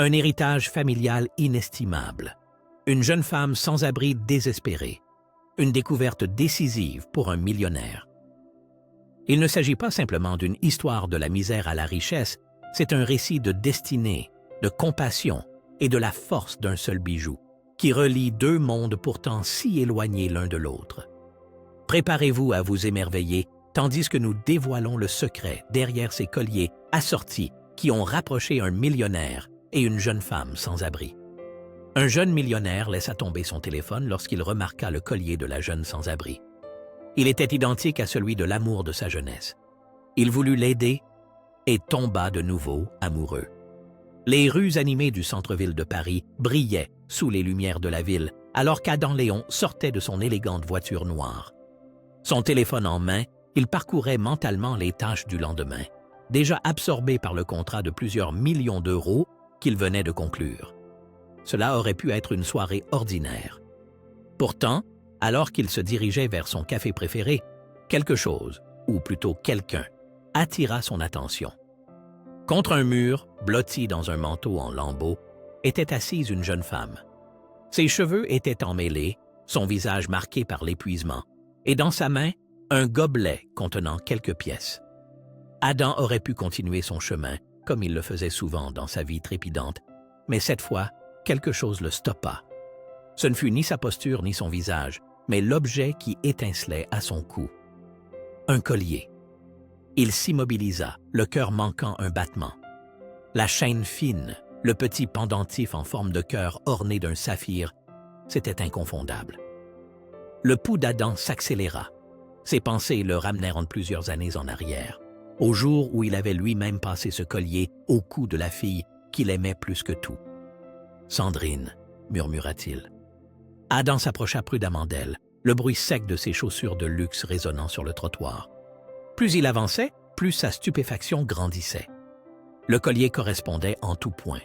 Un héritage familial inestimable. Une jeune femme sans abri désespérée. Une découverte décisive pour un millionnaire. Il ne s'agit pas simplement d'une histoire de la misère à la richesse, c'est un récit de destinée, de compassion et de la force d'un seul bijou, qui relie deux mondes pourtant si éloignés l'un de l'autre. Préparez-vous à vous émerveiller, tandis que nous dévoilons le secret derrière ces colliers assortis qui ont rapproché un millionnaire et une jeune femme sans abri. Un jeune millionnaire laissa tomber son téléphone lorsqu'il remarqua le collier de la jeune sans abri. Il était identique à celui de l'amour de sa jeunesse. Il voulut l'aider et tomba de nouveau amoureux. Les rues animées du centre-ville de Paris brillaient sous les lumières de la ville, alors qu'Adam Léon sortait de son élégante voiture noire. Son téléphone en main, il parcourait mentalement les tâches du lendemain, déjà absorbé par le contrat de plusieurs millions d'euros qu'il venait de conclure. Cela aurait pu être une soirée ordinaire. Pourtant, alors qu'il se dirigeait vers son café préféré, quelque chose, ou plutôt quelqu'un, attira son attention. Contre un mur, blotti dans un manteau en lambeaux, était assise une jeune femme. Ses cheveux étaient emmêlés, son visage marqué par l'épuisement, et dans sa main, un gobelet contenant quelques pièces. Adam aurait pu continuer son chemin, comme il le faisait souvent dans sa vie trépidante, mais cette fois, quelque chose le stoppa. Ce ne fut ni sa posture ni son visage, mais l'objet qui étincelait à son cou. Un collier. Il s'immobilisa, le cœur manquant un battement. La chaîne fine, le petit pendentif en forme de cœur orné d'un saphir, c'était inconfondable. Le pouls d'Adam s'accéléra. Ses pensées le ramenèrent plusieurs années en arrière, au jour où il avait lui-même passé ce collier au cou de la fille qu'il aimait plus que tout. « Sandrine », murmura-t-il. Adam s'approcha prudemment d'elle, le bruit sec de ses chaussures de luxe résonnant sur le trottoir. Plus il avançait, plus sa stupéfaction grandissait. Le collier correspondait en tout point.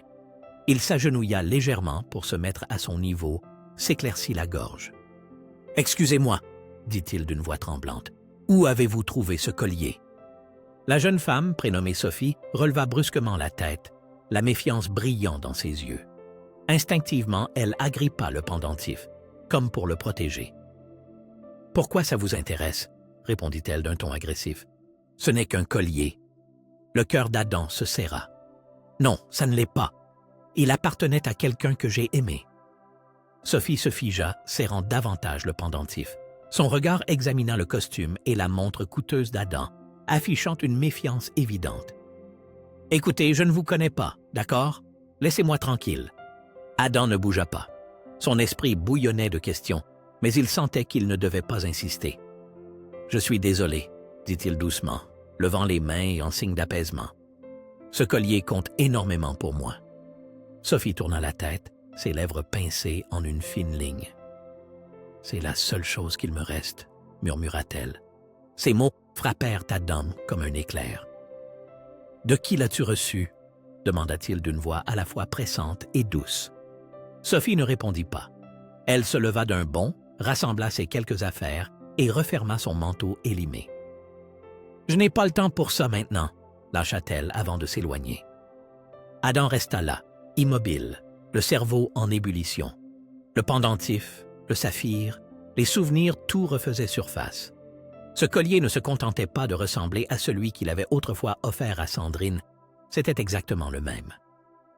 Il s'agenouilla légèrement pour se mettre à son niveau, s'éclaircit la gorge. « Excusez-moi », dit-il d'une voix tremblante. « Où avez-vous trouvé ce collier ?» La jeune femme, prénommée Sophie, releva brusquement la tête, la méfiance brillant dans ses yeux. Instinctivement, elle agrippa le pendentif, comme pour le protéger. « Pourquoi ça vous intéresse ?» répondit-elle d'un ton agressif. « Ce n'est qu'un collier. » Le cœur d'Adam se serra. « Non, ça ne l'est pas. Il appartenait à quelqu'un que j'ai aimé. » Sophie se figea, serrant davantage le pendentif. Son regard examina le costume et la montre coûteuse d'Adam, affichant une méfiance évidente. « Écoutez, je ne vous connais pas, d'accord? Laissez-moi tranquille. » Adam ne bougea pas. Son esprit bouillonnait de questions, mais il sentait qu'il ne devait pas insister. « Je suis désolé, » dit-il doucement, levant les mains en signe d'apaisement. « Ce collier compte énormément pour moi. » Sophie tourna la tête, ses lèvres pincées en une fine ligne. « C'est la seule chose qu'il me reste, » murmura-t-elle. Ces mots frappèrent Adam comme un éclair. « De qui l'as-tu reçu ?» demanda-t-il d'une voix à la fois pressante et douce. Sophie ne répondit pas. Elle se leva d'un bond, rassembla ses quelques affaires et referma son manteau élimé. « Je n'ai pas le temps pour ça maintenant », lâcha-t-elle avant de s'éloigner. Adam resta là, immobile, le cerveau en ébullition. Le pendentif, le saphir, les souvenirs, tout refaisait surface. Ce collier ne se contentait pas de ressembler à celui qu'il avait autrefois offert à Sandrine, c'était exactement le même.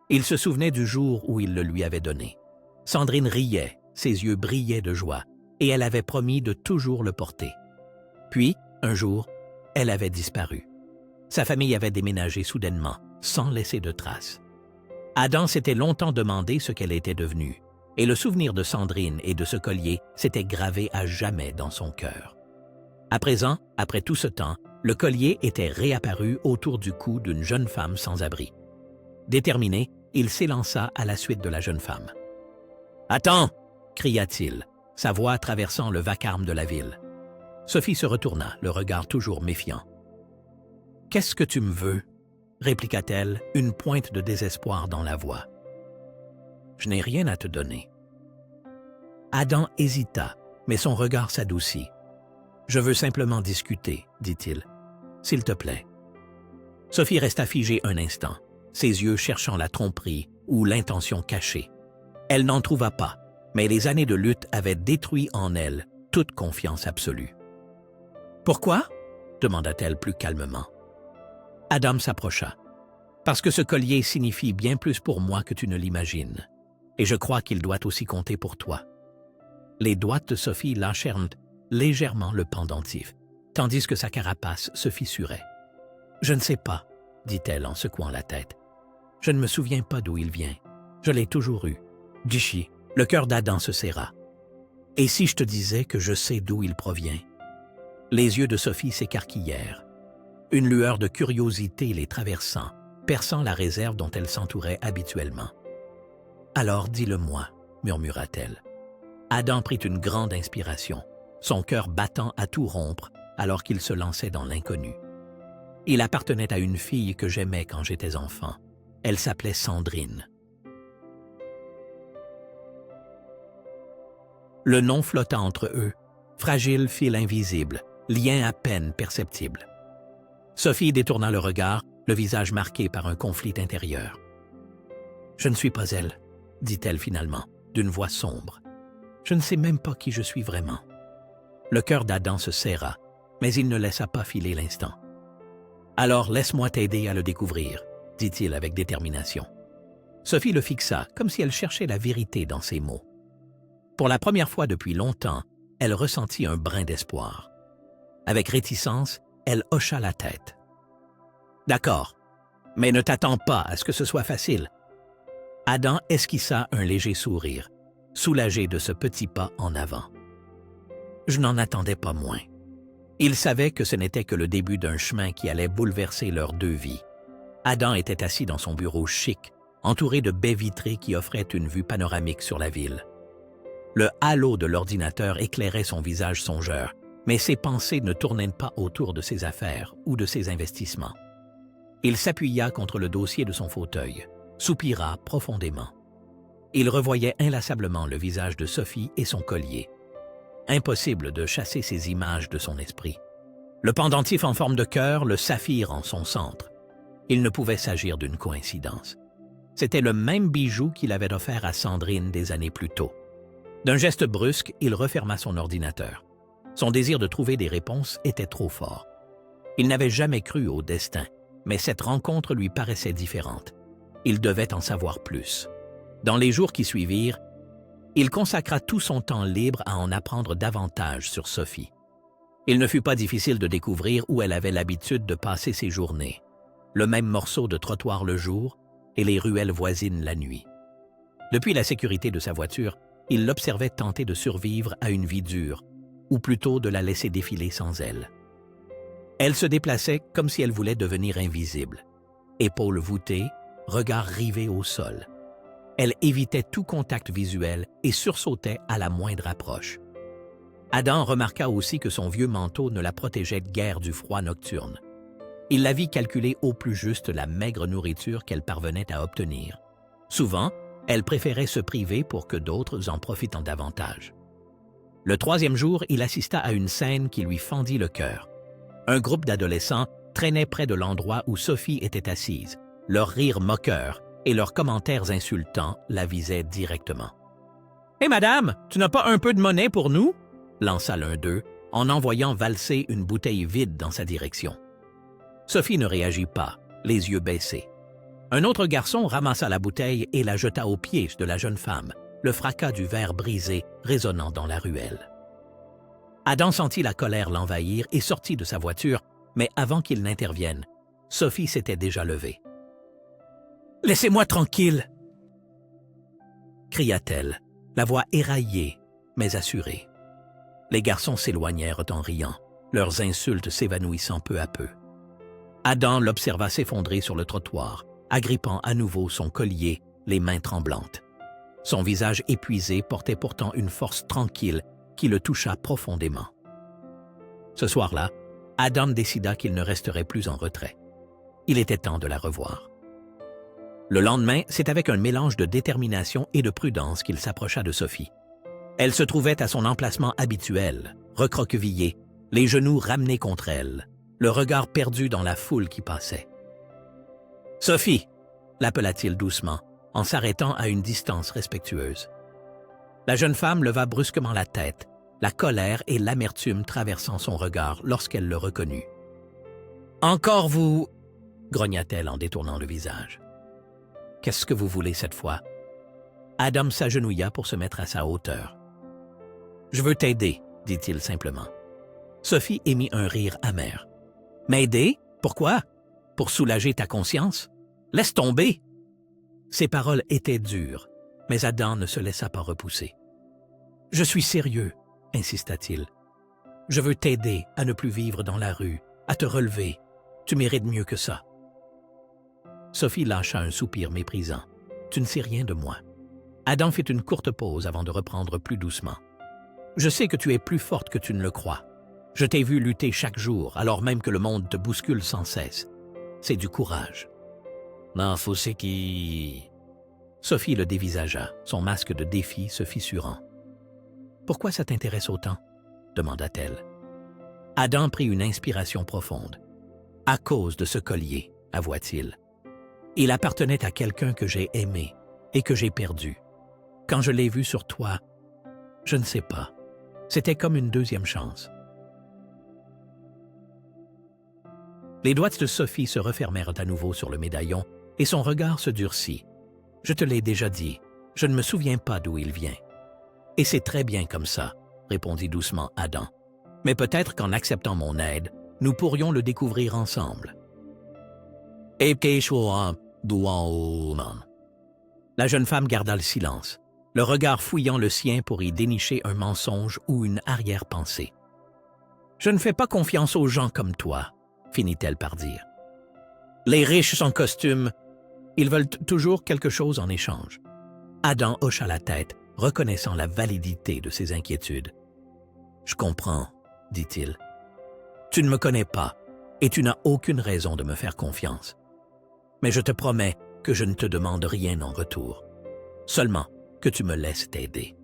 Il se souvenait du jour où il le lui avait donné. Sandrine riait, ses yeux brillaient de joie, et elle avait promis de toujours le porter. Puis, un jour, elle avait disparu. Sa famille avait déménagé soudainement, sans laisser de traces. Adam s'était longtemps demandé ce qu'elle était devenue, et le souvenir de Sandrine et de ce collier s'était gravé à jamais dans son cœur. À présent, après tout ce temps, le collier était réapparu autour du cou d'une jeune femme sans abri. Déterminé, il s'élança à la suite de la jeune femme. « Attends !» cria-t-il, sa voix traversant le vacarme de la ville. Sophie se retourna, le regard toujours méfiant. « Qu'est-ce que tu me veux ?» répliqua-t-elle, une pointe de désespoir dans la voix. « Je n'ai rien à te donner. » Adam hésita, mais son regard s'adoucit. « Je veux simplement discuter, » dit-il. « S'il te plaît. » Sophie resta figée un instant, ses yeux cherchant la tromperie, ou l'intention cachée. Elle n'en trouva pas, mais les années de lutte avaient détruit en elle toute confiance absolue. « Pourquoi ?» demanda-t-elle plus calmement. Adam s'approcha. « Parce que ce collier signifie bien plus pour moi que tu ne l'imagines, et je crois qu'il doit aussi compter pour toi. » Les doigts de Sophie lâchèrent légèrement le pendentif, tandis que sa carapace se fissurait. « Je ne sais pas, » dit-elle en secouant la tête. « Je ne me souviens pas d'où il vient. Je l'ai toujours eu. » Jishi, le cœur d'Adam se serra. « Et si je te disais que je sais d'où il provient? » Les yeux de Sophie s'écarquillèrent, une lueur de curiosité les traversant, perçant la réserve dont elle s'entourait habituellement. « Alors dis-le-moi, » murmura-t-elle. Adam prit une grande inspiration, son cœur battant à tout rompre alors qu'il se lançait dans l'inconnu. Il appartenait à une fille que j'aimais quand j'étais enfant. Elle s'appelait Sandrine. Le nom flotta entre eux, fragile fil invisible, lien à peine perceptible. Sophie détourna le regard, le visage marqué par un conflit intérieur. « Je ne suis pas elle, » dit-elle finalement, d'une voix sombre. « Je ne sais même pas qui je suis vraiment. » Le cœur d'Adam se serra, mais il ne laissa pas filer l'instant. « Alors laisse-moi t'aider à le découvrir, » dit-il avec détermination. Sophie le fixa, comme si elle cherchait la vérité dans ses mots. Pour la première fois depuis longtemps, elle ressentit un brin d'espoir. Avec réticence, elle hocha la tête. « D'accord, mais ne t'attends pas à ce que ce soit facile. » Adam esquissa un léger sourire, soulagé de ce petit pas en avant. Je n'en attendais pas moins. Il savait que ce n'était que le début d'un chemin qui allait bouleverser leurs deux vies. Adam était assis dans son bureau chic, entouré de baies vitrées qui offraient une vue panoramique sur la ville. Le halo de l'ordinateur éclairait son visage songeur, mais ses pensées ne tournaient pas autour de ses affaires ou de ses investissements. Il s'appuya contre le dossier de son fauteuil, soupira profondément. Il revoyait inlassablement le visage de Sophie et son collier. Impossible de chasser ces images de son esprit. Le pendentif en forme de cœur, le saphir en son centre. Il ne pouvait s'agir d'une coïncidence. C'était le même bijou qu'il avait offert à Sandrine des années plus tôt. D'un geste brusque, il referma son ordinateur. Son désir de trouver des réponses était trop fort. Il n'avait jamais cru au destin, mais cette rencontre lui paraissait différente. Il devait en savoir plus. Dans les jours qui suivirent, il consacra tout son temps libre à en apprendre davantage sur Sophie. Il ne fut pas difficile de découvrir où elle avait l'habitude de passer ses journées. Le même morceau de trottoir le jour et les ruelles voisines la nuit. Depuis la sécurité de sa voiture, il l'observait tenter de survivre à une vie dure, ou plutôt de la laisser défiler sans elle. Elle se déplaçait comme si elle voulait devenir invisible. Épaules voûtées, regard rivé au sol. Elle évitait tout contact visuel et sursautait à la moindre approche. Adam remarqua aussi que son vieux manteau ne la protégeait guère du froid nocturne. Il la vit calculer au plus juste la maigre nourriture qu'elle parvenait à obtenir. Souvent, elle préférait se priver pour que d'autres en profitent davantage. Le troisième jour, il assista à une scène qui lui fendit le cœur. Un groupe d'adolescents traînait près de l'endroit où Sophie était assise. Leurs rires moqueurs et leurs commentaires insultants la visaient directement. « Hé, madame, tu n'as pas un peu de monnaie pour nous? » lança l'un d'eux, en envoyant valser une bouteille vide dans sa direction. Sophie ne réagit pas, les yeux baissés. Un autre garçon ramassa la bouteille et la jeta aux pieds de la jeune femme, le fracas du verre brisé résonnant dans la ruelle. Adam sentit la colère l'envahir et sortit de sa voiture, mais avant qu'il n'intervienne, Sophie s'était déjà levée. « Laissez-moi tranquille !» cria-t-elle, la voix éraillée, mais assurée. Les garçons s'éloignèrent en riant, leurs insultes s'évanouissant peu à peu. Adam l'observa s'effondrer sur le trottoir, agrippant à nouveau son collier, les mains tremblantes. Son visage épuisé portait pourtant une force tranquille qui le toucha profondément. Ce soir-là, Adam décida qu'il ne resterait plus en retrait. Il était temps de la revoir. Le lendemain, c'est avec un mélange de détermination et de prudence qu'il s'approcha de Sophie. Elle se trouvait à son emplacement habituel, recroquevillée, les genoux ramenés contre elle, le regard perdu dans la foule qui passait. « Sophie !» l'appela-t-il doucement, en s'arrêtant à une distance respectueuse. La jeune femme leva brusquement la tête, la colère et l'amertume traversant son regard lorsqu'elle le reconnut. « Encore vous » grogna-t-elle en détournant le visage. « Qu'est-ce que vous voulez cette fois ?» Adam s'agenouilla pour se mettre à sa hauteur. « Je veux t'aider, » dit-il simplement. Sophie émit un rire amer. « M'aider? Pourquoi? Pour soulager ta conscience? Laisse tomber! » Ses paroles étaient dures, mais Adam ne se laissa pas repousser. « Je suis sérieux, » insista-t-il. « Je veux t'aider à ne plus vivre dans la rue, à te relever. Tu mérites mieux que ça. » Sophie lâcha un soupir méprisant. « Tu ne sais rien de moi. » Adam fit une courte pause avant de reprendre plus doucement. « Je sais que tu es plus forte que tu ne le crois. Je t'ai vu lutter chaque jour, alors même que le monde te bouscule sans cesse. C'est du courage. » « Non, faut c'est qui... » Sophie le dévisagea, son masque de défi se fissurant. « Pourquoi ça t'intéresse autant? » demanda-t-elle. Adam prit une inspiration profonde. « À cause de ce collier, avoua-t-il. Il appartenait à quelqu'un que j'ai aimé et que j'ai perdu. Quand je l'ai vu sur toi, je ne sais pas. C'était comme une deuxième chance. » Les doigts de Sophie se refermèrent à nouveau sur le médaillon et son regard se durcit. « Je te l'ai déjà dit, je ne me souviens pas d'où il vient. »« Et c'est très bien comme ça, » répondit doucement Adam. « Mais peut-être qu'en acceptant mon aide, nous pourrions le découvrir ensemble. » La jeune femme garda le silence, le regard fouillant le sien pour y dénicher un mensonge ou une arrière-pensée. « Je ne fais pas confiance aux gens comme toi, » finit-elle par dire. « Les riches en costume, ils veulent toujours quelque chose en échange. » Adam hocha la tête, reconnaissant la validité de ses inquiétudes. « Je comprends, » dit-il. « Tu ne me connais pas et tu n'as aucune raison de me faire confiance. Mais je te promets que je ne te demande rien en retour. Seulement que tu me laisses t'aider. »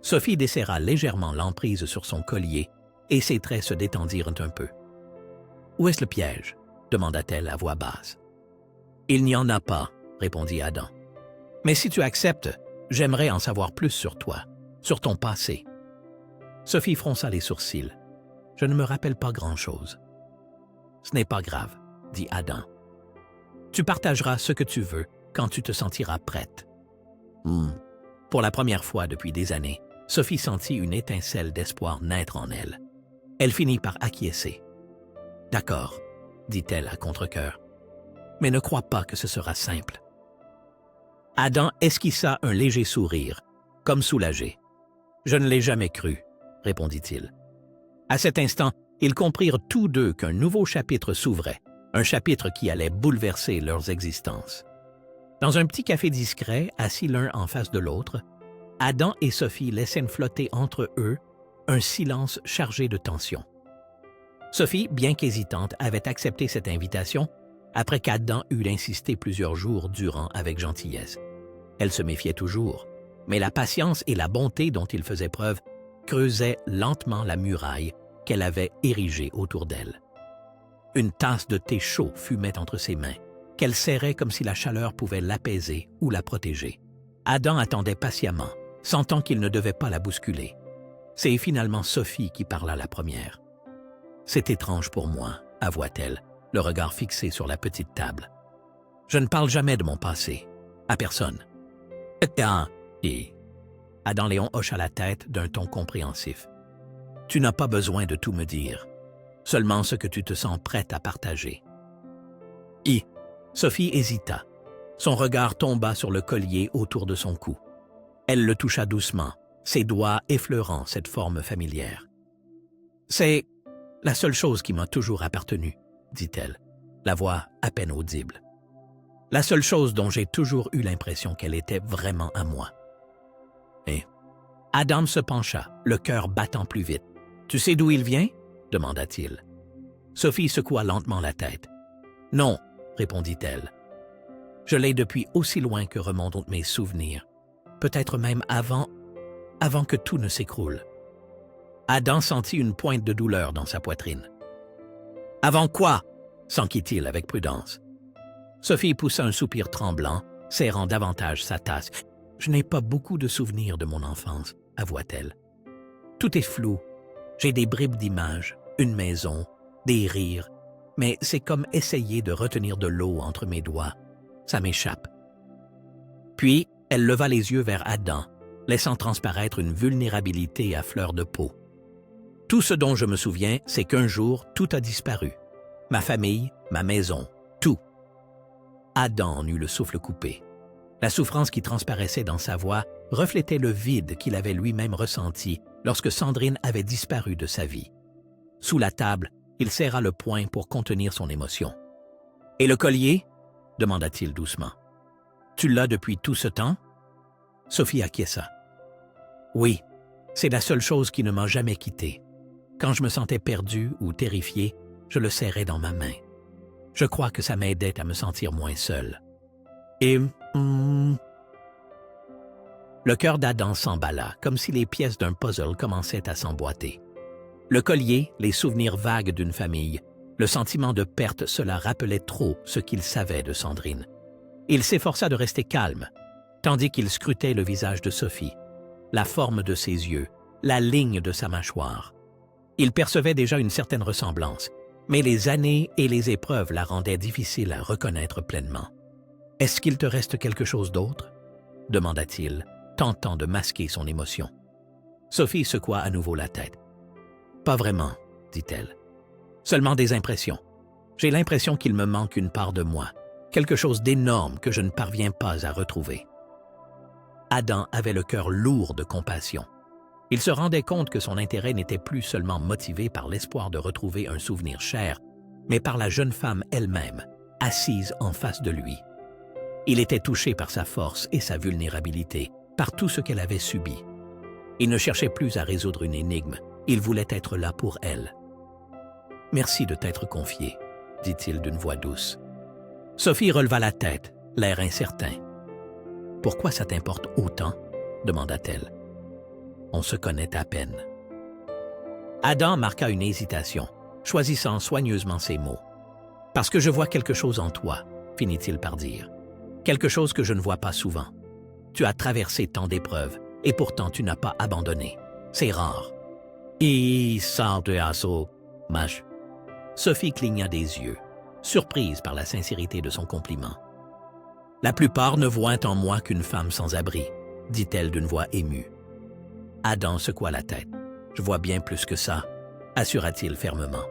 Sophie desserra légèrement l'emprise sur son collier et ses traits se détendirent un peu. « Où est-ce le piège? » demanda-t-elle à voix basse. « Il n'y en a pas, » répondit Adam. « Mais si tu acceptes, j'aimerais en savoir plus sur toi, sur ton passé. » Sophie fronça les sourcils. « Je ne me rappelle pas grand-chose. »« Ce n'est pas grave, » dit Adam. « Tu partageras ce que tu veux quand tu te sentiras prête. » Pour la première fois depuis des années, Sophie sentit une étincelle d'espoir naître en elle. Elle finit par acquiescer. « D'accord, » dit-elle à contre-cœur, « mais ne crois pas que ce sera simple. » Adam esquissa un léger sourire, comme soulagé. « Je ne l'ai jamais cru, » répondit-il. À cet instant, ils comprirent tous deux qu'un nouveau chapitre s'ouvrait, un chapitre qui allait bouleverser leurs existences. Dans un petit café discret, assis l'un en face de l'autre, Adam et Sophie laissèrent flotter entre eux un silence chargé de tension. Sophie, bien qu'hésitante, avait accepté cette invitation après qu'Adam eut insisté plusieurs jours durant avec gentillesse. Elle se méfiait toujours, mais la patience et la bonté dont il faisait preuve creusaient lentement la muraille qu'elle avait érigée autour d'elle. Une tasse de thé chaud fumait entre ses mains, qu'elle serrait comme si la chaleur pouvait l'apaiser ou la protéger. Adam attendait patiemment, sentant qu'il ne devait pas la bousculer. C'est finalement Sophie qui parla la première. « C'est étrange pour moi, » avoua-t-elle, le regard fixé sur la petite table. « Je ne parle jamais de mon passé, à personne. » Et Adam Léon hocha la tête d'un ton compréhensif. « Tu n'as pas besoin de tout me dire, seulement ce que tu te sens prête à partager. » Sophie hésita. Son regard tomba sur le collier autour de son cou. Elle le toucha doucement, ses doigts effleurant cette forme familière. « C'est la seule chose qui m'a toujours appartenu, » dit-elle, la voix à peine audible. « La seule chose dont j'ai toujours eu l'impression qu'elle était vraiment à moi. » Et Adam se pencha, le cœur battant plus vite. « Tu sais d'où il vient? » demanda-t-il. Sophie secoua lentement la tête. « Non, » répondit-elle. « Je l'ai depuis aussi loin que remontent mes souvenirs, peut-être même avant que tout ne s'écroule. » Adam sentit une pointe de douleur dans sa poitrine. « Avant quoi? » s'enquit-il avec prudence. Sophie poussa un soupir tremblant, serrant davantage sa tasse. « Je n'ai pas beaucoup de souvenirs de mon enfance, avoua-t-elle. Tout est flou. J'ai des bribes d'images, une maison, des rires, mais c'est comme essayer de retenir de l'eau entre mes doigts. Ça m'échappe. » Puis, elle leva les yeux vers Adam, laissant transparaître une vulnérabilité à fleur de peau. « Tout ce dont je me souviens, c'est qu'un jour, tout a disparu. Ma famille, ma maison, tout. » Adam en eut le souffle coupé. La souffrance qui transparaissait dans sa voix reflétait le vide qu'il avait lui-même ressenti lorsque Sandrine avait disparu de sa vie. Sous la table, il serra le poing pour contenir son émotion. « Et le collier ?» demanda-t-il doucement. « Tu l'as depuis tout ce temps ?» Sophie acquiesça. « Oui, c'est la seule chose qui ne m'a jamais quitté. Quand je me sentais perdu ou terrifié, je le serrais dans ma main. Je crois que ça m'aidait à me sentir moins seul. Et... Le cœur d'Adam s'emballa, comme si les pièces d'un puzzle commençaient à s'emboîter. Le collier, les souvenirs vagues d'une famille, le sentiment de perte, cela rappelait trop ce qu'il savait de Sandrine. Il s'efforça de rester calme, tandis qu'il scrutait le visage de Sophie, la forme de ses yeux, la ligne de sa mâchoire. Il percevait déjà une certaine ressemblance, mais les années et les épreuves la rendaient difficile à reconnaître pleinement. « Est-ce qu'il te reste quelque chose d'autre ?» demanda-t-il, tentant de masquer son émotion. Sophie secoua à nouveau la tête. « Pas vraiment, » dit-elle. « Seulement des impressions. J'ai l'impression qu'il me manque une part de moi, quelque chose d'énorme que je ne parviens pas à retrouver. » Adam avait le cœur lourd de compassion. Il se rendait compte que son intérêt n'était plus seulement motivé par l'espoir de retrouver un souvenir cher, mais par la jeune femme elle-même, assise en face de lui. Il était touché par sa force et sa vulnérabilité, par tout ce qu'elle avait subi. Il ne cherchait plus à résoudre une énigme, il voulait être là pour elle. « Merci de t'être confié, » dit-il d'une voix douce. Sophie releva la tête, l'air incertain. « Pourquoi ça t'importe autant ?» demanda-t-elle. « On se connaît à peine. » Adam marqua une hésitation, choisissant soigneusement ses mots. « Parce que je vois quelque chose en toi, » finit-il par dire. « Quelque chose que je ne vois pas souvent. Tu as traversé tant d'épreuves, et pourtant tu n'as pas abandonné. C'est rare. »« Et ça de asso, mâche. » Sophie cligna des yeux, surprise par la sincérité de son compliment. « La plupart ne voient en moi qu'une femme sans abri, » dit-elle d'une voix émue. Adam secoua la tête. « Je vois bien plus que ça, » assura-t-il fermement.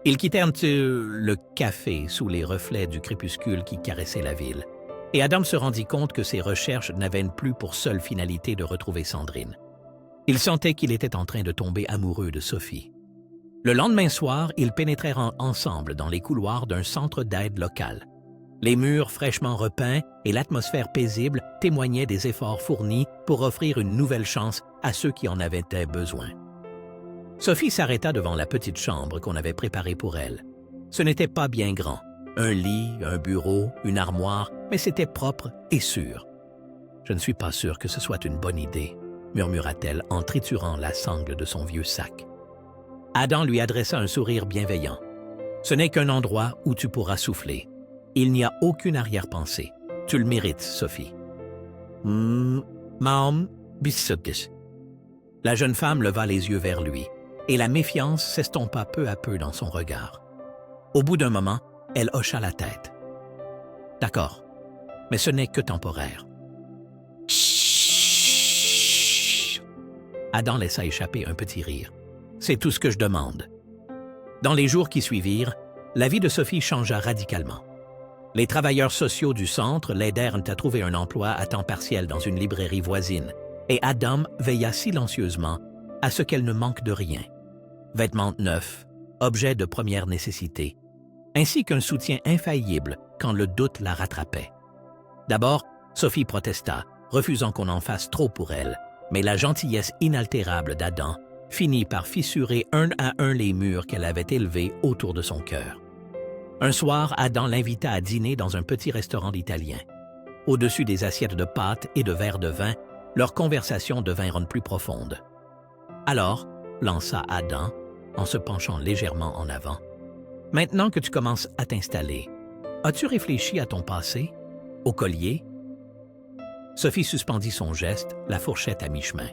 Ils quittèrent le café sous les reflets du crépuscule qui caressait la ville, et Adam se rendit compte que ses recherches n'avaient plus pour seule finalité de retrouver Sandrine. Il sentait qu'il était en train de tomber amoureux de Sophie. Le lendemain soir, ils pénétrèrent ensemble dans les couloirs d'un centre d'aide local. Les murs fraîchement repeints et l'atmosphère paisible témoignaient des efforts fournis pour offrir une nouvelle chance à ceux qui en avaient besoin. Sophie s'arrêta devant la petite chambre qu'on avait préparée pour elle. Ce n'était pas bien grand. Un lit, un bureau, une armoire, mais c'était propre et sûr. « Je ne suis pas sûre que ce soit une bonne idée, » murmura-t-elle en triturant la sangle de son vieux sac. Adam lui adressa un sourire bienveillant. « Ce n'est qu'un endroit où tu pourras souffler. Il n'y a aucune arrière-pensée. Tu le mérites, Sophie. »« Maam, bissoukis. » La jeune femme leva les yeux vers lui, et la méfiance s'estompa peu à peu dans son regard. Au bout d'un moment, elle hocha la tête. « D'accord, mais ce n'est que temporaire. » Chut. Adam laissa échapper un petit rire. « C'est tout ce que je demande. » Dans les jours qui suivirent, la vie de Sophie changea radicalement. Les travailleurs sociaux du centre l'aidèrent à trouver un emploi à temps partiel dans une librairie voisine, et Adam veilla silencieusement à ce qu'elle ne manque de rien. Vêtements neufs, objets de première nécessité, ainsi qu'un soutien infaillible quand le doute la rattrapait. D'abord, Sophie protesta, refusant qu'on en fasse trop pour elle, mais la gentillesse inaltérable d'Adam finit par fissurer un à un les murs qu'elle avait élevés autour de son cœur. Un soir, Adam l'invita à dîner dans un petit restaurant italien. Au-dessus des assiettes de pâtes et de verres de vin, leurs conversations devinrent plus profondes. Alors, lança Adam, en se penchant légèrement en avant, « Maintenant que tu commences à t'installer, As-tu réfléchi à ton passé? Au collier? Sophie suspendit son geste, la fourchette à mi-chemin.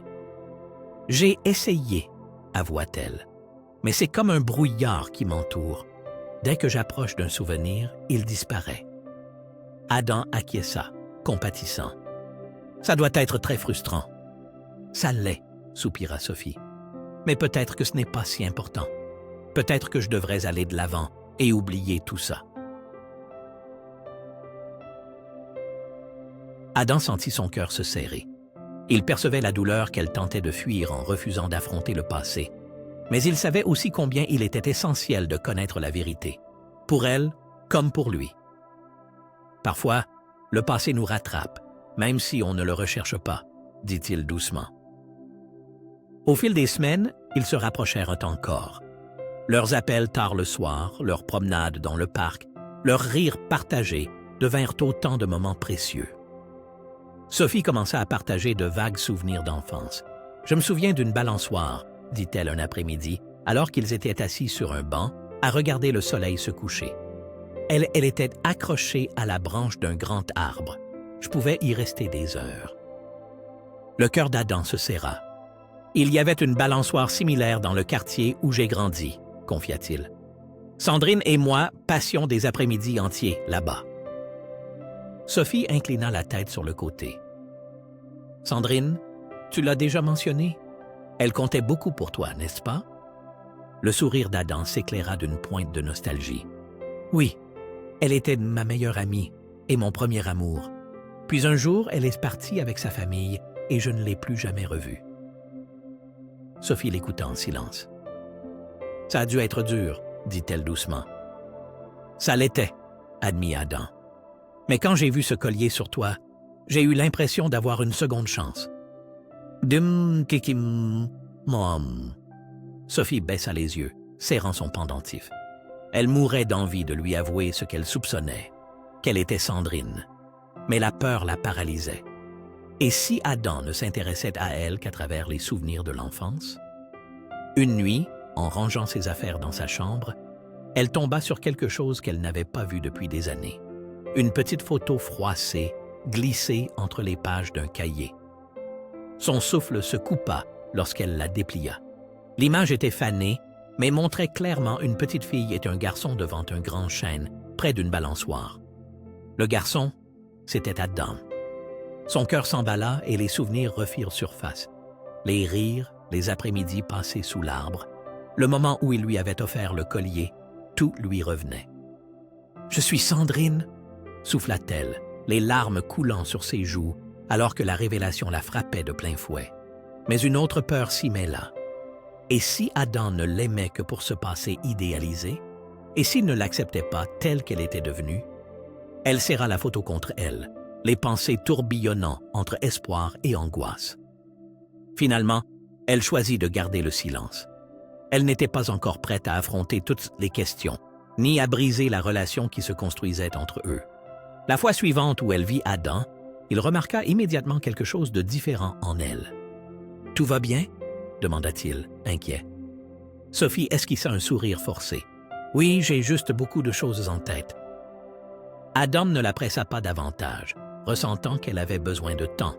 J'ai essayé, avoua-t-elle, mais c'est comme un brouillard qui m'entoure. Dès que j'approche d'un souvenir, il disparaît. Adam acquiesça, compatissant. Ça doit être très frustrant. Ça l'est, soupira Sophie. Mais peut-être que ce n'est pas si important. Peut-être que je devrais aller de l'avant et oublier tout ça. Adam sentit son cœur se serrer. Il percevait la douleur qu'elle tentait de fuir en refusant d'affronter le passé. Mais il savait aussi combien il était essentiel de connaître la vérité, pour elle comme pour lui. Parfois, le passé nous rattrape, même si on ne le recherche pas, dit-il doucement. Au fil des semaines, ils se rapprochèrent encore. Leurs appels tard le soir, leurs promenades dans le parc, leurs rires partagés devinrent autant de moments précieux. Sophie commença à partager de vagues souvenirs d'enfance. « Je me souviens d'une balançoire », dit-elle un après-midi, alors qu'ils étaient assis sur un banc, à regarder le soleil se coucher. Elle était accrochée à la branche d'un grand arbre. Je pouvais y rester des heures. Le cœur d'Adam se serra. « Il y avait une balançoire similaire dans le quartier où j'ai grandi », confia-t-il. « Sandrine et moi passions des après-midi entiers là-bas. » Sophie inclina la tête sur le côté. « Sandrine, tu l'as déjà mentionné? Elle comptait beaucoup pour toi, n'est-ce pas? » Le sourire d'Adam s'éclaira d'une pointe de nostalgie. « Oui, elle était ma meilleure amie et mon premier amour. Puis un jour, elle est partie avec sa famille et je ne l'ai plus jamais revue. » Sophie l'écouta en silence. « Ça a dû être dur, » dit-elle doucement. « Ça l'était, » admit Adam. « Mais quand j'ai vu ce collier sur toi, j'ai eu l'impression d'avoir une seconde chance. » Dim kikim mom. Sophie baissa les yeux, serrant son pendentif. Elle mourait d'envie de lui avouer ce qu'elle soupçonnait, qu'elle était Sandrine. Mais la peur la paralysait. Et si Adam ne s'intéressait à elle qu'à travers les souvenirs de l'enfance? Une nuit, en rangeant ses affaires dans sa chambre, elle tomba sur quelque chose qu'elle n'avait pas vu depuis des années. Une petite photo froissée, glissée entre les pages d'un cahier. Son souffle se coupa lorsqu'elle la déplia. L'image était fanée, mais montrait clairement une petite fille et un garçon devant un grand chêne, près d'une balançoire. Le garçon, c'était Adam. Son cœur s'emballa et les souvenirs refirent surface. Les rires, les après-midi passés sous l'arbre, le moment où il lui avait offert le collier, tout lui revenait. « Je suis Sandrine !» souffla-t-elle, les larmes coulant sur ses joues, alors que la révélation la frappait de plein fouet. Mais une autre peur s'y mêla. Et si Adam ne l'aimait que pour ce passé idéalisé? Et s'il ne l'acceptait pas telle qu'elle était devenue? Elle serra la photo contre elle, les pensées tourbillonnant entre espoir et angoisse. Finalement, elle choisit de garder le silence. Elle n'était pas encore prête à affronter toutes les questions, ni à briser la relation qui se construisait entre eux. La fois suivante où elle vit Adam, il remarqua immédiatement quelque chose de différent en elle. « Tout va bien? » demanda-t-il, inquiet. Sophie esquissa un sourire forcé. « Oui, j'ai juste beaucoup de choses en tête. » Adam ne la pressa pas davantage, ressentant qu'elle avait besoin de temps.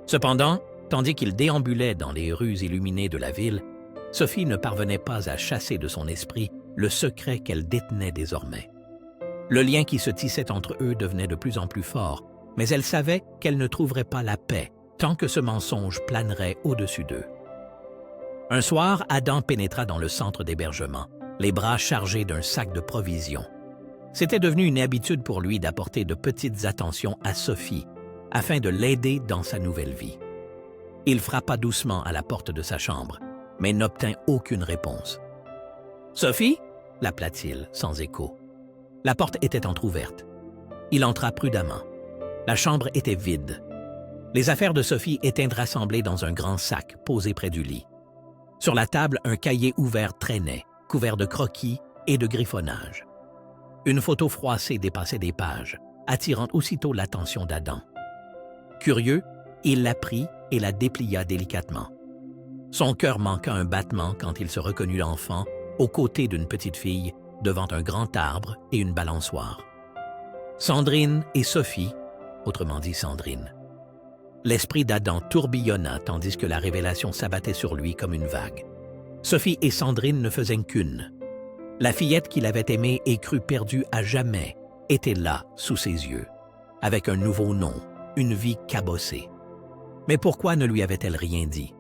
Cependant, tandis qu'il déambulait dans les rues illuminées de la ville, Sophie ne parvenait pas à chasser de son esprit le secret qu'elle détenait désormais. Le lien qui se tissait entre eux devenait de plus en plus fort, mais elle savait qu'elle ne trouverait pas la paix tant que ce mensonge planerait au-dessus d'eux. Un soir, Adam pénétra dans le centre d'hébergement, les bras chargés d'un sac de provisions. C'était devenu une habitude pour lui d'apporter de petites attentions à Sophie, afin de l'aider dans sa nouvelle vie. Il frappa doucement à la porte de sa chambre, mais n'obtint aucune réponse. « Sophie » l'appela-t-il, sans écho. La porte était entr'ouverte. Il entra prudemment. La chambre était vide. Les affaires de Sophie étaient rassemblées dans un grand sac posé près du lit. Sur la table, un cahier ouvert traînait, couvert de croquis et de griffonnage. Une photo froissée dépassait des pages, attirant aussitôt l'attention d'Adam. Curieux, il la prit et la déplia délicatement. Son cœur manqua un battement quand il se reconnut l'enfant, aux côtés d'une petite fille, devant un grand arbre et une balançoire. Sandrine et Sophie, autrement dit Sandrine. L'esprit d'Adam tourbillonna tandis que la révélation s'abattait sur lui comme une vague. Sophie et Sandrine ne faisaient qu'une. La fillette qu'il avait aimée et cru perdue à jamais était là, sous ses yeux, avec un nouveau nom, une vie cabossée. Mais pourquoi ne lui avait-elle rien dit?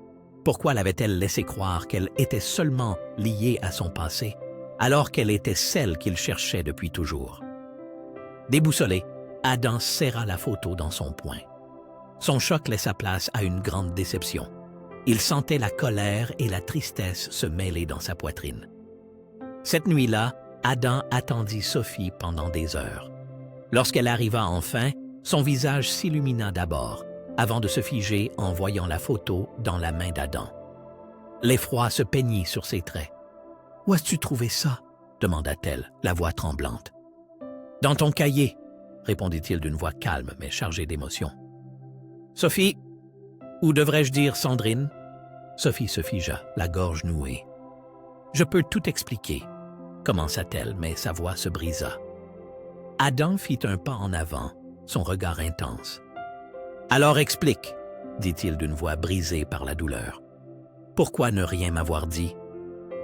Pourquoi l'avait-elle laissé croire qu'elle était seulement liée à son passé, alors qu'elle était celle qu'il cherchait depuis toujours? Déboussolé, Adam serra la photo dans son poing. Son choc laissa place à une grande déception. Il sentait la colère et la tristesse se mêler dans sa poitrine. Cette nuit-là, Adam attendit Sophie pendant des heures. Lorsqu'elle arriva enfin, son visage s'illumina d'abord, avant de se figer en voyant la photo dans la main d'Adam. L'effroi se peignit sur ses traits. « Où as-tu trouvé ça? » demanda-t-elle, la voix tremblante. « Dans ton cahier, » répondit-il d'une voix calme mais chargée d'émotion. « Sophie, ou devrais-je dire Sandrine? » Sophie se figea, la gorge nouée. « Je peux tout expliquer, » commença-t-elle, mais sa voix se brisa. Adam fit un pas en avant, son regard intense. « Alors explique, » dit-il d'une voix brisée par la douleur. « Pourquoi ne rien m'avoir dit?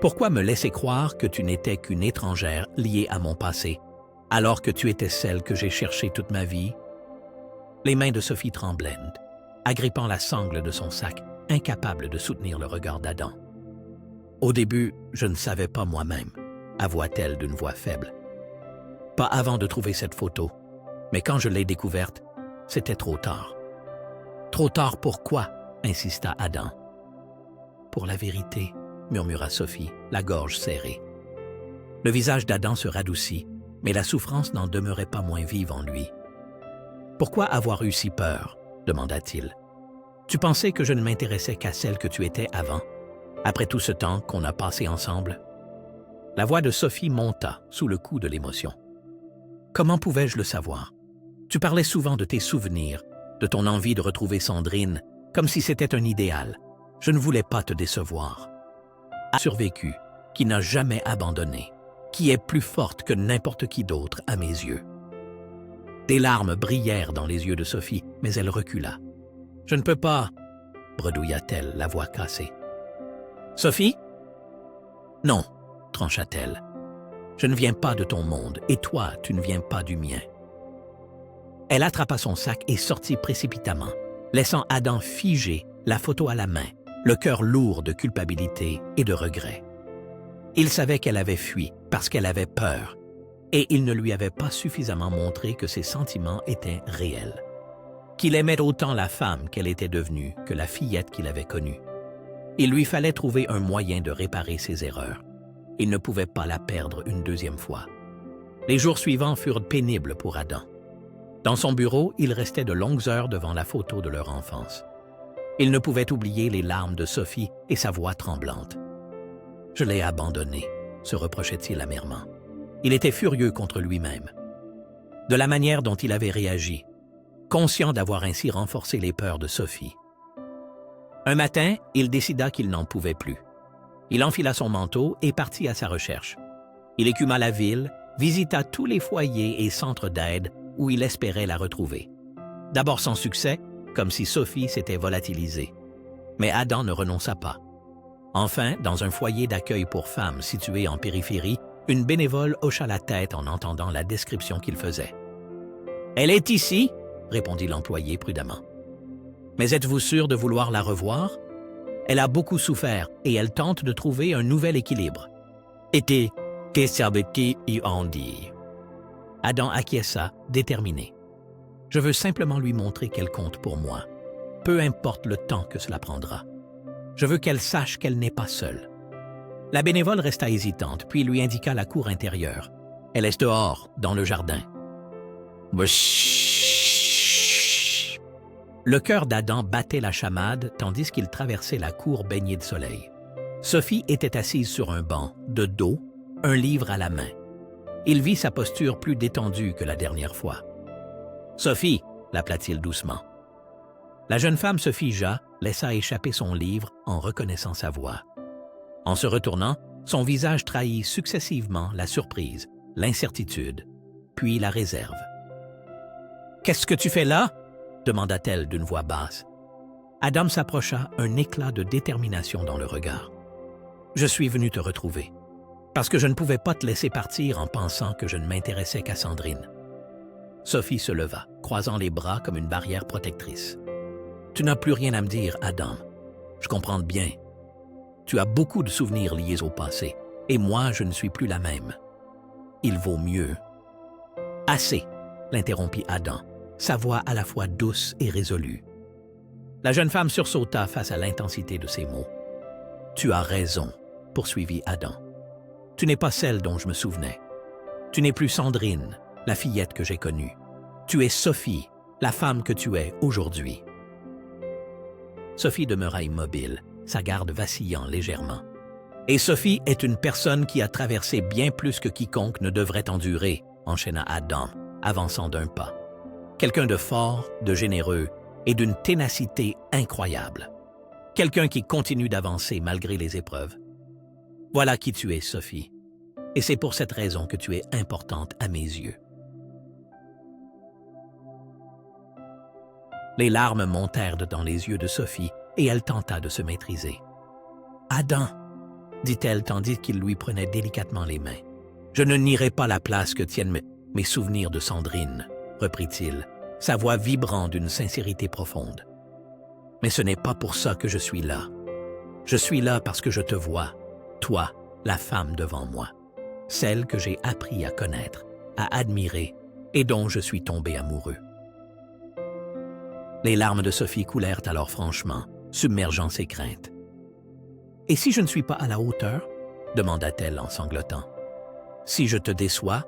Pourquoi me laisser croire que tu n'étais qu'une étrangère liée à mon passé, alors que tu étais celle que j'ai cherchée toute ma vie? » Les mains de Sophie tremblaient, agrippant la sangle de son sac, incapable de soutenir le regard d'Adam. « Au début, je ne savais pas moi-même, » avoua-t-elle d'une voix faible. « Pas avant de trouver cette photo, mais quand je l'ai découverte, c'était trop tard. »« Trop tard pourquoi? » insista Adam. « Pour la vérité, » murmura Sophie, la gorge serrée. Le visage d'Adam se radoucit, mais la souffrance n'en demeurait pas moins vive en lui. « Pourquoi avoir eu si peur? » demanda-t-il. « Tu pensais que je ne m'intéressais qu'à celle que tu étais avant, après tout ce temps qu'on a passé ensemble? » La voix de Sophie monta sous le coup de l'émotion. « Comment pouvais-je le savoir? Tu parlais souvent de tes souvenirs, de ton envie de retrouver Sandrine, comme si c'était un idéal. Je ne voulais pas te décevoir. » A survécu, qui n'a jamais abandonné, qui est plus forte que n'importe qui d'autre à mes yeux. Des larmes brillèrent dans les yeux de Sophie, mais elle recula. « Je ne peux pas, » bredouilla-t-elle, la voix cassée. « Sophie? »« Non, » trancha-t-elle. « Je ne viens pas de ton monde, et toi, tu ne viens pas du mien. » Elle attrapa son sac et sortit précipitamment, laissant Adam figé, la photo à la main, le cœur lourd de culpabilité et de regret. Il savait qu'elle avait fui parce qu'elle avait peur, et il ne lui avait pas suffisamment montré que ses sentiments étaient réels, qu'il aimait autant la femme qu'elle était devenue que la fillette qu'il avait connue. Il lui fallait trouver un moyen de réparer ses erreurs. Il ne pouvait pas la perdre une deuxième fois. Les jours suivants furent pénibles pour Adam. Dans son bureau, il restait de longues heures devant la photo de leur enfance. Il ne pouvait oublier les larmes de Sophie et sa voix tremblante. « Je l'ai abandonné », se reprochait-il amèrement. Il était furieux contre lui-même. De la manière dont il avait réagi, conscient d'avoir ainsi renforcé les peurs de Sophie. Un matin, il décida qu'il n'en pouvait plus. Il enfila son manteau et partit à sa recherche. Il écuma la ville, visita tous les foyers et centres d'aide où il espérait la retrouver. D'abord sans succès, comme si Sophie s'était volatilisée. Mais Adam ne renonça pas. Enfin, dans un foyer d'accueil pour femmes situé en périphérie, une bénévole hocha la tête en entendant la description qu'il faisait. « Elle est ici » répondit l'employé prudemment. « Mais êtes-vous sûr de vouloir la revoir? Elle a beaucoup souffert et elle tente de trouver un nouvel équilibre. » Était qu'est-ce qu'il en dit? Adam acquiesça, déterminé. « Je veux simplement lui montrer qu'elle compte pour moi, peu importe le temps que cela prendra. Je veux qu'elle sache qu'elle n'est pas seule. » La bénévole resta hésitante, puis lui indiqua la cour intérieure. « Elle est dehors, dans le jardin. » Le cœur d'Adam battait la chamade tandis qu'il traversait la cour baignée de soleil. Sophie était assise sur un banc, de dos, un livre à la main. Il vit sa posture plus détendue que la dernière fois. « Sophie » l'appela-t-il doucement. La jeune femme se figea, laissa échapper son livre en reconnaissant sa voix. En se retournant, son visage trahit successivement la surprise, l'incertitude, puis la réserve. « Qu'est-ce que tu fais là ?» demanda-t-elle d'une voix basse. Adam s'approcha, un éclat de détermination dans le regard. « Je suis venu te retrouver, parce que je ne pouvais pas te laisser partir en pensant que je ne m'intéressais qu'à Sandrine. » Sophie se leva, croisant les bras comme une barrière protectrice. « Tu n'as plus rien à me dire, Adam. Je comprends bien. Tu as beaucoup de souvenirs liés au passé, et moi, je ne suis plus la même. Il vaut mieux. »« Assez !» l'interrompit Adam, sa voix à la fois douce et résolue. La jeune femme sursauta face à l'intensité de ses mots. « Tu as raison, » poursuivit Adam. « Tu n'es pas celle dont je me souvenais. Tu n'es plus Sandrine, la fillette que j'ai connue. Tu es Sophie, la femme que tu es aujourd'hui. » Sophie demeura immobile, sa garde vacillant légèrement. « Et Sophie est une personne qui a traversé bien plus que quiconque ne devrait endurer, » enchaîna Adam, avançant d'un pas. « Quelqu'un de fort, de généreux et d'une ténacité incroyable. Quelqu'un qui continue d'avancer malgré les épreuves. Voilà qui tu es, Sophie. Et c'est pour cette raison que tu es importante à mes yeux. » Les larmes montèrent dans les yeux de Sophie et elle tenta de se maîtriser. « Adam !» dit-elle tandis qu'il lui prenait délicatement les mains. « Je ne nierai pas la place que tiennent mes souvenirs de Sandrine, » reprit-il, sa voix vibrant d'une sincérité profonde. « Mais ce n'est pas pour ça que je suis là. Je suis là parce que je te vois, toi, la femme devant moi, celle que j'ai appris à connaître, à admirer et dont je suis tombé amoureux. » Les larmes de Sophie coulèrent alors franchement, submergeant ses craintes. « Et si je ne suis pas à la hauteur ?» demanda-t-elle en sanglotant. « Si je te déçois ?»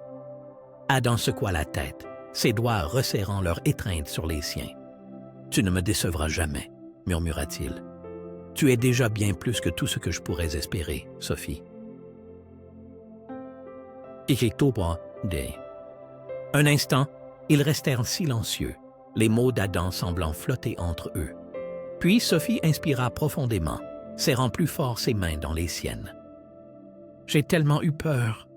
Adam secoua la tête, ses doigts resserrant leur étreinte sur les siens. « Tu ne me décevras jamais, » murmura-t-il. « Tu es déjà bien plus que tout ce que je pourrais espérer, Sophie. » Un instant, ils restèrent silencieux, les mots d'Adam semblant flotter entre eux. Puis Sophie inspira profondément, serrant plus fort ses mains dans les siennes. « J'ai tellement eu peur, »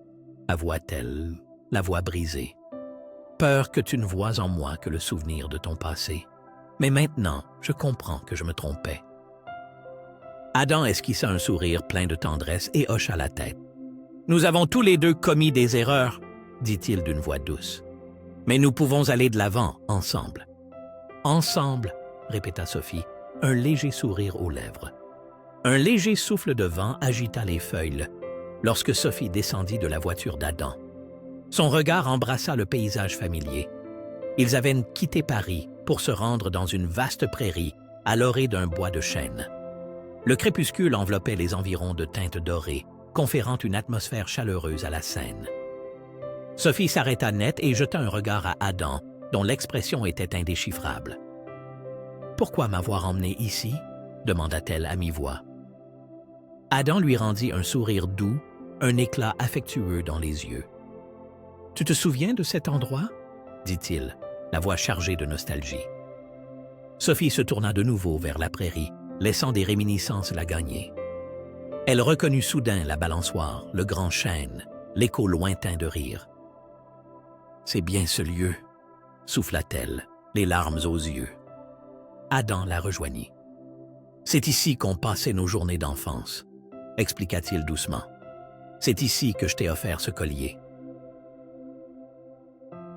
avoua-t-elle, la voix brisée. « Peur que tu ne vois en moi que le souvenir de ton passé. Mais maintenant, je comprends que je me trompais. » Adam esquissa un sourire plein de tendresse et hocha la tête. « Nous avons tous les deux commis des erreurs, » dit-il d'une voix douce. « Mais nous pouvons aller de l'avant, ensemble. »« Ensemble, » répéta Sophie, un léger sourire aux lèvres. Un léger souffle de vent agita les feuilles lorsque Sophie descendit de la voiture d'Adam. Son regard embrassa le paysage familier. Ils avaient quitté Paris pour se rendre dans une vaste prairie à l'orée d'un bois de chêne. Le crépuscule enveloppait les environs de teintes dorées, conférant une atmosphère chaleureuse à la scène. Sophie s'arrêta net et jeta un regard à Adam, dont l'expression était indéchiffrable. « Pourquoi m'avoir emmené ici ?» demanda-t-elle à mi-voix. Adam lui rendit un sourire doux, un éclat affectueux dans les yeux. « Tu te souviens de cet endroit ?» dit-il, la voix chargée de nostalgie. Sophie se tourna de nouveau vers la prairie, laissant des réminiscences la gagner. Elle reconnut soudain la balançoire, le grand chêne, l'écho lointain de rire. « C'est bien ce lieu, » souffla-t-elle, les larmes aux yeux. Adam la rejoignit. « C'est ici qu'ont passé nos journées d'enfance, » expliqua-t-il doucement. « C'est ici que je t'ai offert ce collier. »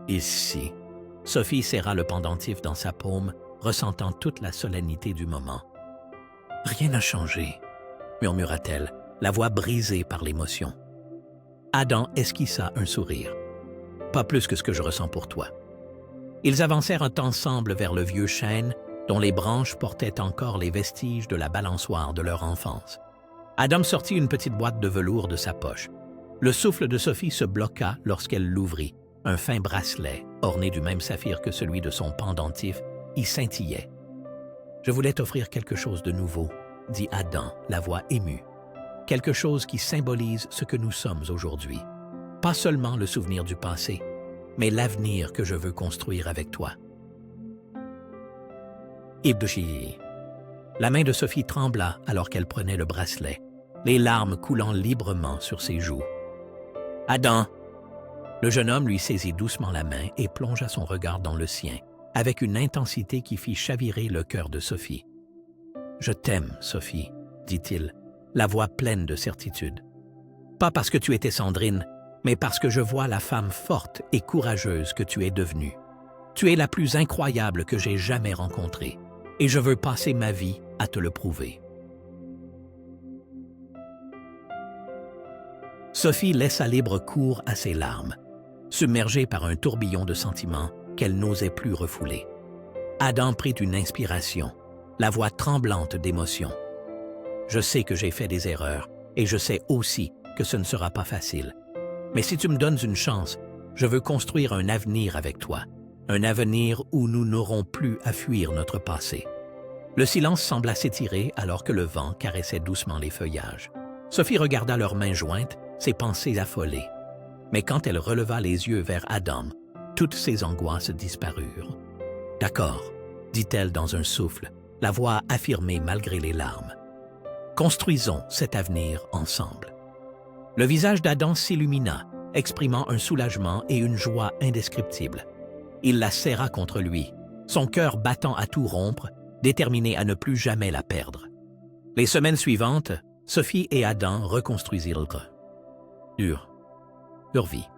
Ici. Sophie serra le pendentif dans sa paume, ressentant toute la solennité du moment. « Rien n'a changé, » murmura-t-elle, la voix brisée par l'émotion. Adam esquissa un sourire. « Pas plus que ce que je ressens pour toi. » Ils avancèrent ensemble vers le vieux chêne, dont les branches portaient encore les vestiges de la balançoire de leur enfance. Adam sortit une petite boîte de velours de sa poche. Le souffle de Sophie se bloqua lorsqu'elle l'ouvrit. Un fin bracelet, orné du même saphir que celui de son pendentif, y scintillait. « Je voulais t'offrir quelque chose de nouveau, » dit Adam, la voix émue. « Quelque chose qui symbolise ce que nous sommes aujourd'hui. Pas seulement le souvenir du passé, mais l'avenir que je veux construire avec toi. » Ibdoshi. La main de Sophie trembla alors qu'elle prenait le bracelet, les larmes coulant librement sur ses joues. « Adam !» Le jeune homme lui saisit doucement la main et plongea son regard dans le sien, avec une intensité qui fit chavirer le cœur de Sophie. « Je t'aime, Sophie, » dit-il, la voix pleine de certitude. « Pas parce que tu étais Sandrine, mais parce que je vois la femme forte et courageuse que tu es devenue. Tu es la plus incroyable que j'ai jamais rencontrée, et je veux passer ma vie à te le prouver. » Sophie laissa libre cours à ses larmes, submergée par un tourbillon de sentiments qu'elle n'osait plus refouler. Adam prit une inspiration, la voix tremblante d'émotion. « Je sais que j'ai fait des erreurs, et je sais aussi que ce ne sera pas facile. Mais si tu me donnes une chance, je veux construire un avenir avec toi, un avenir où nous n'aurons plus à fuir notre passé. » Le silence sembla s'étirer alors que le vent caressait doucement les feuillages. Sophie regarda leurs mains jointes, ses pensées affolées. Mais quand elle releva les yeux vers Adam, toutes ses angoisses disparurent. « D'accord, » dit-elle dans un souffle, la voix affirmée malgré les larmes. « Construisons cet avenir ensemble. » Le visage d'Adam s'illumina, exprimant un soulagement et une joie indescriptibles. Il la serra contre lui, son cœur battant à tout rompre, déterminé à ne plus jamais la perdre. Les semaines suivantes, Sophie et Adam reconstruisirent leur vie.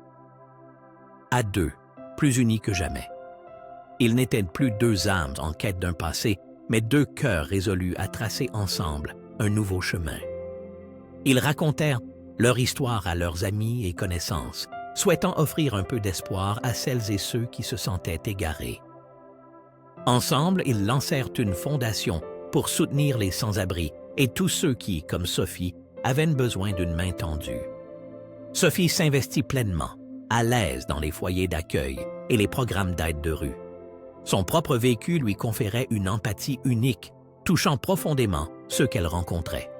À deux, plus unis que jamais. Ils n'étaient plus deux âmes en quête d'un passé, mais deux cœurs résolus à tracer ensemble un nouveau chemin. Ils racontèrent leur histoire à leurs amis et connaissances, souhaitant offrir un peu d'espoir à celles et ceux qui se sentaient égarés. Ensemble, ils lancèrent une fondation pour soutenir les sans-abri et tous ceux qui, comme Sophie, avaient besoin d'une main tendue. Sophie s'investit pleinement, à l'aise dans les foyers d'accueil et les programmes d'aide de rue. Son propre vécu lui conférait une empathie unique, touchant profondément ceux qu'elle rencontrait.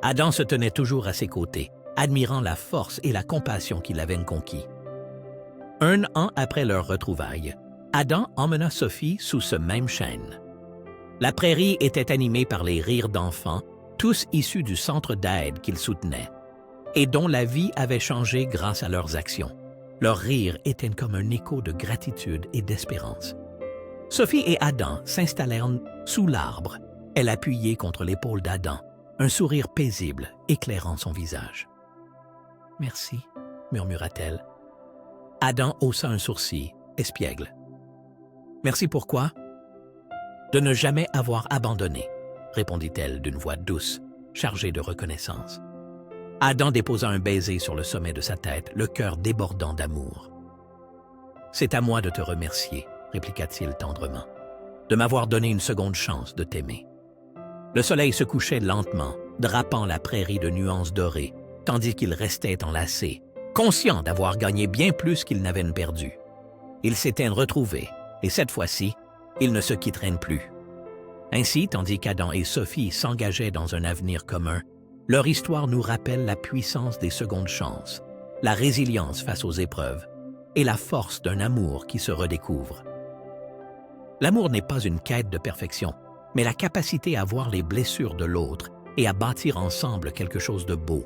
Adam se tenait toujours à ses côtés, admirant la force et la compassion qu'il avait conquis. Un an après leur retrouvailles, Adam emmena Sophie sous ce même chêne. La prairie était animée par les rires d'enfants, tous issus du centre d'aide qu'ils soutenaient, et dont la vie avait changé grâce à leurs actions. Leurs rires étaient comme un écho de gratitude et d'espérance. Sophie et Adam s'installèrent sous l'arbre, elle appuyée contre l'épaule d'Adam, un sourire paisible éclairant son visage. « Merci, » murmura-t-elle. Adam haussa un sourcil, espiègle. « Merci pourquoi? »« De ne jamais avoir abandonné, » répondit-elle d'une voix douce, chargée de reconnaissance. Adam déposa un baiser sur le sommet de sa tête, le cœur débordant d'amour. « C'est à moi de te remercier, » répliqua-t-il tendrement, « de m'avoir donné une seconde chance de t'aimer. » Le soleil se couchait lentement, drapant la prairie de nuances dorées, tandis qu'ils restaient enlacés, conscients d'avoir gagné bien plus qu'ils n'avaient perdu. Ils s'étaient retrouvés, et cette fois-ci, ils ne se quitteraient plus. Ainsi, tandis qu'Adam et Sophie s'engageaient dans un avenir commun, leur histoire nous rappelle la puissance des secondes chances, la résilience face aux épreuves et la force d'un amour qui se redécouvre. L'amour n'est pas une quête de perfection, mais la capacité à voir les blessures de l'autre et à bâtir ensemble quelque chose de beau.